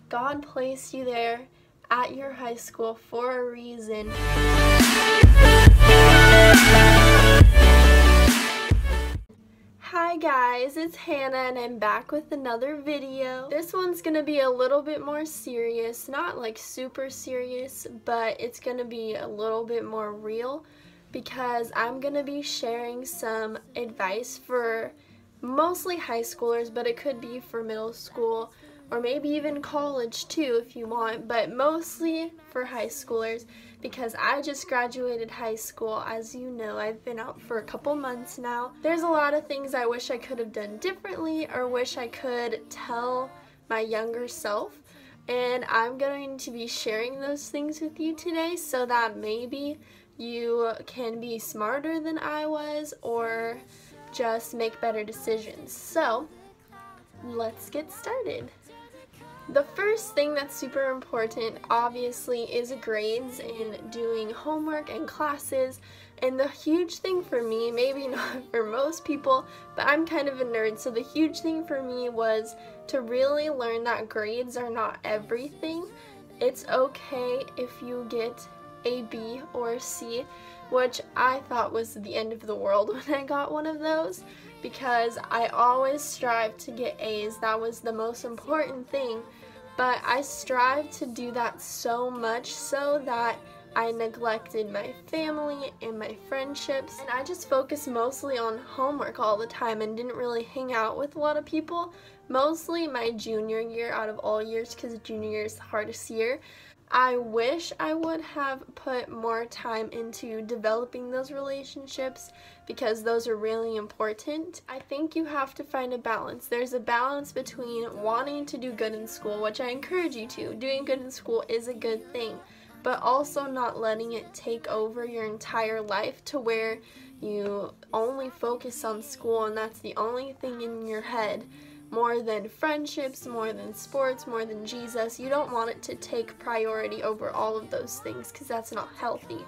God placed you there at your high school for a reason. Hi guys, it's Hannah and I'm back with another video. This one's gonna be a little bit more serious, not like super serious, but it's gonna be a little bit more real because I'm gonna be sharing some advice for mostly high schoolers, but it could be for middle school or maybe even college too if you want, but mostly for high schoolers because I just graduated high school. As you know, I've been out for a couple months now. There's a lot of things I wish I could have done differently or wish I could tell my younger self, and I'm going to be sharing those things with you today so that maybe you can be smarter than I was or just make better decisions. So let's get started. The first thing that's super important obviously is grades and doing homework and classes, and the huge thing for me, maybe not for most people, but I'm kind of a nerd, so the huge thing for me was to really learn that grades are not everything. It's okay if you get a B or a C, which I thought was the end of the world when I got one of those, because I always strived to get A's. That was the most important thing, but I strived to do that so much so that I neglected my family and my friendships, and I just focused mostly on homework all the time and didn't really hang out with a lot of people, mostly my junior year out of all years, because junior year is the hardest year. I wish I would have put more time into developing those relationships because those are really important. I think you have to find a balance. There's a balance between wanting to do good in school, which I encourage you to. Doing good in school is a good thing, but also not letting it take over your entire life to where you only focus on school and that's the only thing in your head. More than friendships, more than sports, more than Jesus. You don't want it to take priority over all of those things because that's not healthy.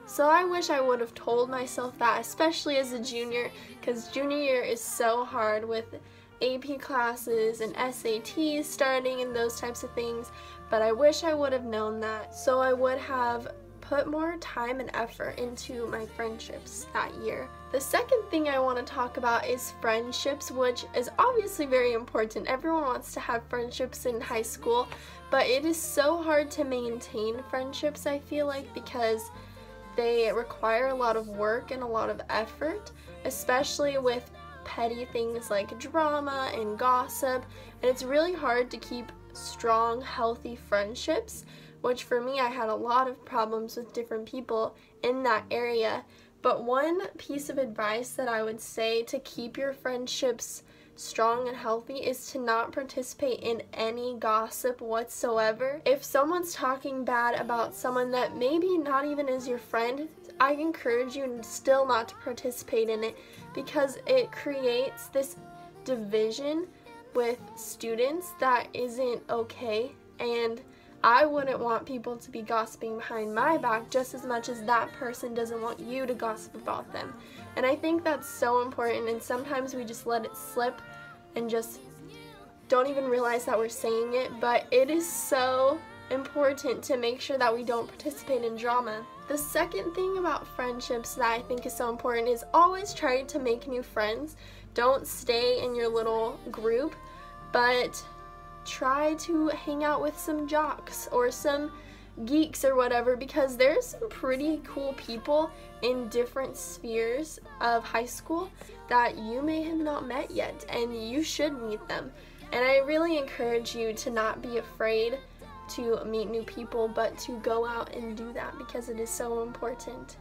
So I wish I would have told myself that, especially as a junior, because junior year is so hard with AP classes and SATs starting and those types of things, but I wish I would have known that, so I would have put more time and effort into my friendships that year. The second thing I want to talk about is friendships, which is obviously very important. Everyone wants to have friendships in high school, but it is so hard to maintain friendships, I feel like, because they require a lot of work and a lot of effort, especially with petty things like drama and gossip, and it's really hard to keep strong, healthy friendships, which for me, I had a lot of problems with different people in that area. But one piece of advice that I would say to keep your friendships strong and healthy is to not participate in any gossip whatsoever. If someone's talking bad about someone that maybe not even is your friend, I encourage you still not to participate in it because it creates this division with students that isn't okay, and I wouldn't want people to be gossiping behind my back just as much as that person doesn't want you to gossip about them. And I think that's so important, and sometimes we just let it slip and just don't even realize that we're saying it, but it is so important to make sure that we don't participate in drama. The second thing about friendships that I think is so important is always try to make new friends. Don't stay in your little group, but try to hang out with some jocks or some geeks or whatever, because there's some pretty cool people in different spheres of high school that you may have not met yet, and you should meet them. And I really encourage you to not be afraid to meet new people, but to go out and do that because it is so important.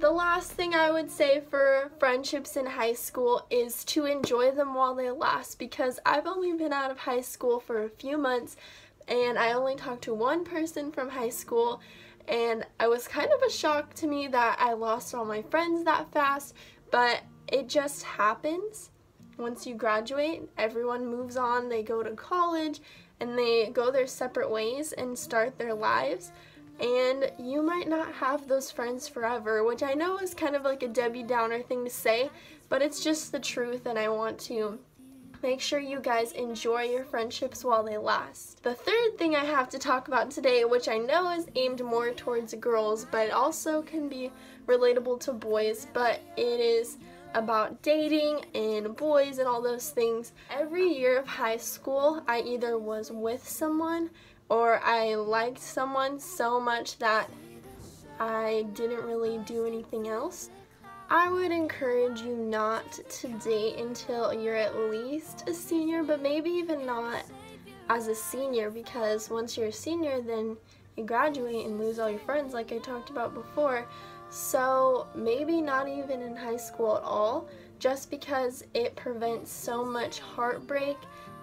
The last thing I would say for friendships in high school is to enjoy them while they last, because I've only been out of high school for a few months and I only talked to one person from high school, and it was kind of a shock to me that I lost all my friends that fast, but it just happens. Once you graduate, everyone moves on, they go to college and they go their separate ways and start their lives. And you might not have those friends forever, which I know is kind of like a Debbie Downer thing to say, but it's just the truth, and I want to Make sure you guys enjoy your friendships while they last. The third thing I have to talk about today, which I know is aimed more towards girls, but it also can be relatable to boys, but it is about dating and boys and all those things. Every year of high school, I either was with someone or I liked someone so much that I didn't really do anything else. I would encourage you not to date until you're at least a senior, but maybe even not as a senior, because once you're a senior, then you graduate and lose all your friends like I talked about before. So maybe not even in high school at all, just because it prevents so much heartbreak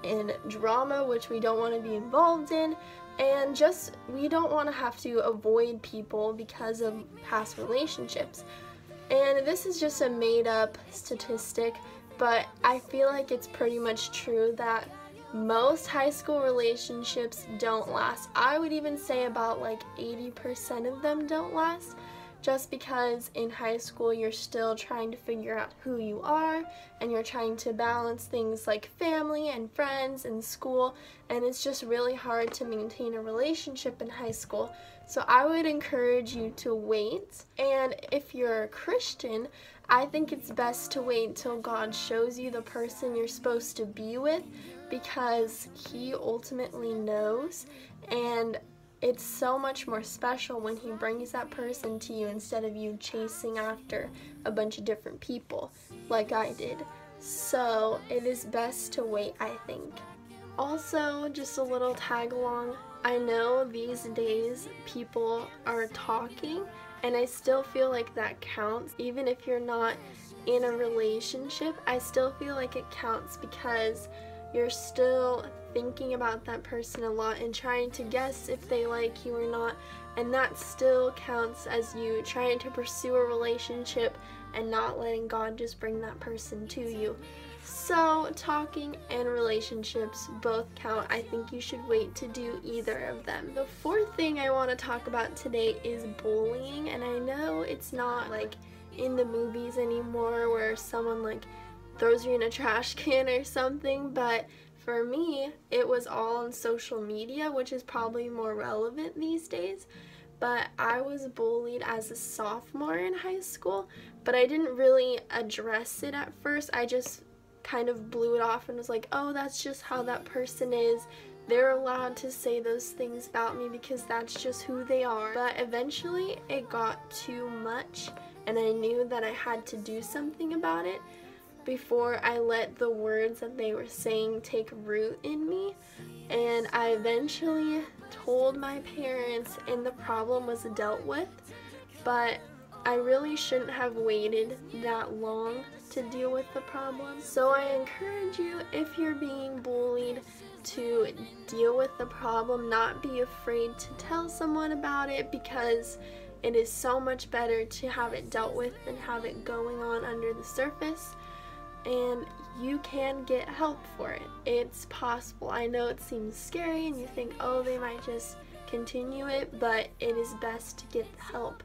and drama, which we don't want to be involved in, and just we don't want to have to avoid people because of past relationships. And this is just a made-up statistic, but I feel like it's pretty much true that most high school relationships don't last. I would even say about like 80% of them don't last, just because in high school you're still trying to figure out who you are, and you're trying to balance things like family and friends and school, and it's just really hard to maintain a relationship in high school. So I would encourage you to wait, and if you're a Christian, I think it's best to wait till God shows you the person you're supposed to be with, because He ultimately knows, and it's so much more special when He brings that person to you instead of you chasing after a bunch of different people like I did. So it is best to wait, I think. Also, just a little tag along, I know these days people are talking, and I still feel like that counts. Even if you're not in a relationship, I still feel like it counts, because you're still thinking about that person a lot and trying to guess if they like you or not, and that still counts as you trying to pursue a relationship and not letting God just bring that person to you. So talking and relationships both count. I think you should wait to do either of them. The fourth thing I want to talk about today is bullying, and I know it's not like in the movies anymore where someone like throws you in a trash can or something, but for me, it was all on social media, which is probably more relevant these days. But I was bullied as a sophomore in high school, but I didn't really address it at first. I just kind of blew it off and was like, oh, that's just how that person is. They're allowed to say those things about me because that's just who they are. But eventually it got too much, and I knew that I had to do something about it before I let the words that they were saying take root in me. And I eventually told my parents, and the problem was dealt with, but I really shouldn't have waited that long to deal with the problem. So I encourage you, if you're being bullied, to deal with the problem, not be afraid to tell someone about it, because it is so much better to have it dealt with than have it going on under the surface. And you can get help for it. It's possible. I know it seems scary and you think, oh, they might just continue it, but it is best to get help.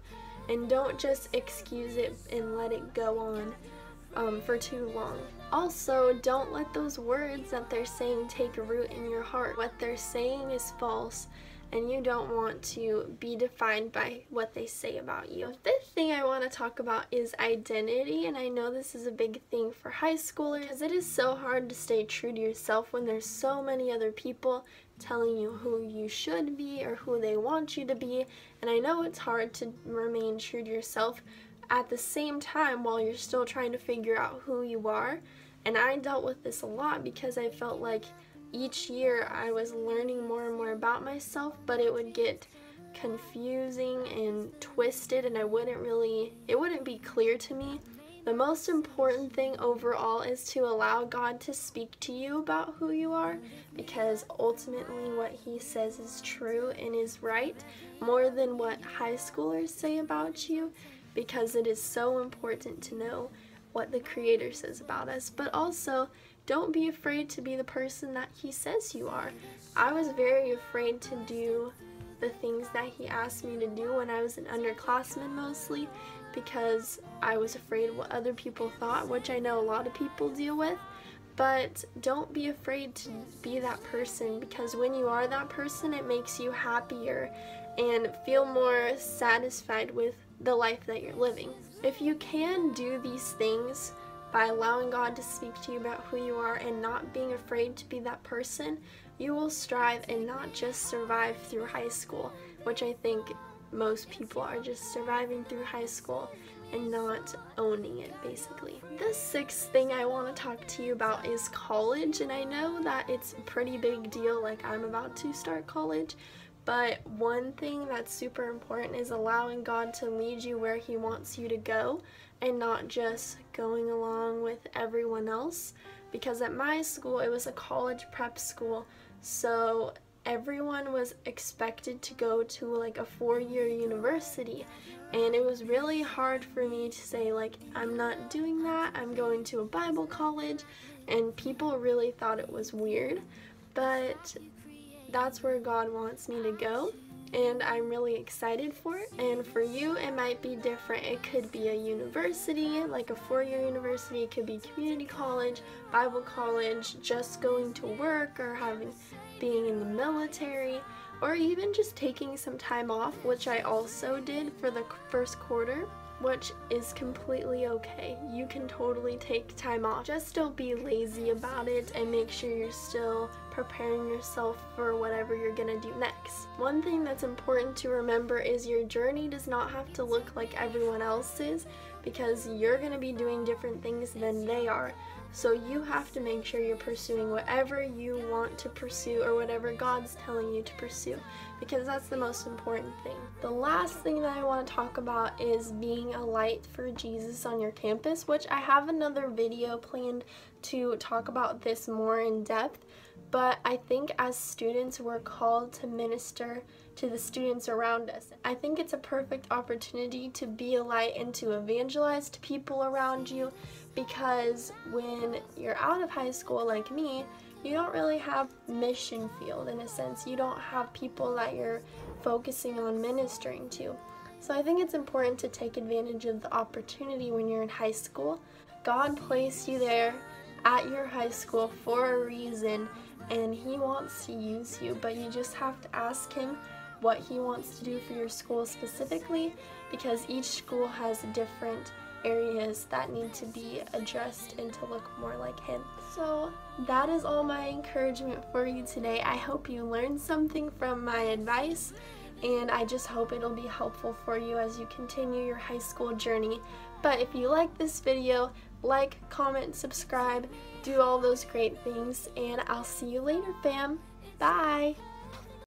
And don't just excuse it and let it go on for too long. Also, don't let those words that they're saying take root in your heart. What they're saying is false, and you don't want to be defined by what they say about you. The fifth thing I want to talk about is identity, and I know this is a big thing for high schoolers because it is so hard to stay true to yourself when there's so many other people telling you who you should be or who they want you to be, and I know it's hard to remain true to yourself at the same time while you're still trying to figure out who you are. And I dealt with this a lot because I felt like each year I was learning more and more about myself, but it would get confusing and twisted, and it wouldn't be clear to me. The most important thing overall is to allow God to speak to you about who you are, because ultimately what He says is true and is right, more than what high schoolers say about you, because it is so important to know what the Creator says about us. But also, don't be afraid to be the person that He says you are. I was very afraid to do the things that He asked me to do when I was an underclassman mostly, because I was afraid what other people thought, which I know a lot of people deal with. But don't be afraid to be that person, because when you are that person, it makes you happier and feel more satisfied with the life that you're living. If you can do these things by allowing God to speak to you about who you are and not being afraid to be that person, you will strive and not just survive through high school, which I think most people are, just surviving through high school and not owning it, basically. The sixth thing I want to talk to you about is college, and I know that it's a pretty big deal, like I'm about to start college, but one thing that's super important is allowing God to lead you where He wants you to go and not just going along with everyone else, because at my school, it was a college prep school, so everyone was expected to go to like a 4-year university, and it was really hard for me to say, like, I'm not doing that, I'm going to a Bible college, and people really thought it was weird, but that's where God wants me to go, and I'm really excited for it. And for you, it might be different. It could be a university, like a 4-year university, it could be community college, Bible college, just going to work, or being in the military, or even just taking some time off, which I also did for the first quarter, which is completely okay. You can totally take time off. Just don't be lazy about it, and make sure you're still preparing yourself for whatever you're gonna do next. One thing that's important to remember is your journey does not have to look like everyone else's, because you're gonna be doing different things than they are. So you have to make sure you're pursuing whatever you want to pursue, or whatever God's telling you to pursue, because that's the most important thing. The last thing that I want to talk about is being a light for Jesus on your campus, which I have another video planned to talk about this more in depth, but I think as students we're called to minister to the students around us. I think it's a perfect opportunity to be a light and to evangelize to people around you, because when you're out of high school like me, you don't really have mission field in a sense. You don't have people that you're focusing on ministering to. So I think it's important to take advantage of the opportunity when you're in high school. God placed you there at your high school for a reason, and He wants to use you, but you just have to ask Him what He wants to do for your school specifically, because each school has different areas that need to be addressed and to look more like Him. So that is all my encouragement for you today. I hope you learned something from my advice, and I just hope it'll be helpful for you as you continue your high school journey. But if you like this video, like, comment, subscribe, do all those great things, and I'll see you later, fam. Bye!